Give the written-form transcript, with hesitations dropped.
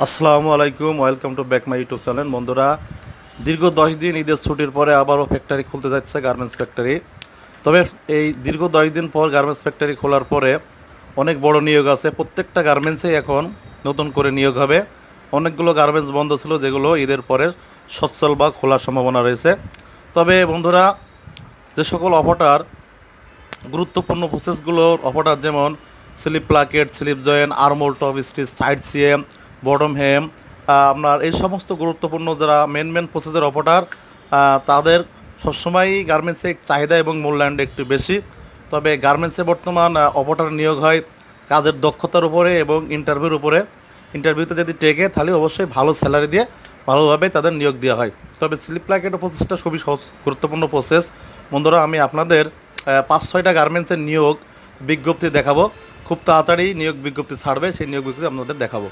আসসালামু আলাইকুম, welcome to back my YouTube channel. বন্ধুরা, দীর্ঘ 10 দিন ঈদের ছুটির পরে আবারও ফ্যাক্টরি খুলতে যাচ্ছে, গার্মেন্টস ফ্যাক্টরি। তবে এই দীর্ঘ 10 দিন পর গার্মেন্টস ফ্যাক্টরি খোলার পরে অনেক বড় নিয়োগ আছে। প্রত্যেকটা গার্মেন্টসে এখন নতুন করে নিয়োগ হবে। অনেকগুলো গার্মেন্টস বন্ধ ছিল, যেগুলো ঈদের পরে সচ্ছল বা খোলার সম্ভাবনা রয়েছে। তবে বন্ধুরা, যে সকল অপারেটর গুরুত্বপূর্ণ প্রসেসগুলোর অপারেটর, যেমন slip placket, slip join, armhole, top stitch, side seam, bottom hem, আপনার এই সমস্ত গুরুত্বপূর্ণ যারা মেন প্রসেসের অপারেটর, তাদের সবসময়ই গার্মেন্টসে চাহিদা এবং মূল্যায়নটা একটু বেশি। তবে গার্মেন্টসে বর্তমান অপারেটর নিয়োগ হয় কাজের দক্ষতার উপরে এবং ইন্টারভিউর উপরে। ইন্টারভিউতে যদি টেকে তাহলে অবশ্যই ভালো স্যালারি দিয়ে ভালোভাবে তাদের নিয়োগ দেওয়া হয়। তবে স্লিপ প্লাকেটের প্রসেসটা খুবই সহজ, গুরুত্বপূর্ণ প্রসেস। বন্ধুরা, আমি আপনাদের 5-6টা গার্মেন্টসের নিয়োগ বিজ্ঞপ্তি দেখাবো। খুব তাড়াতাড়ি নিয়োগ বিজ্ঞপ্তি ছাড়বে, সেই নিয়োগ বিজ্ঞপ্তি আপনাদের দেখাবো।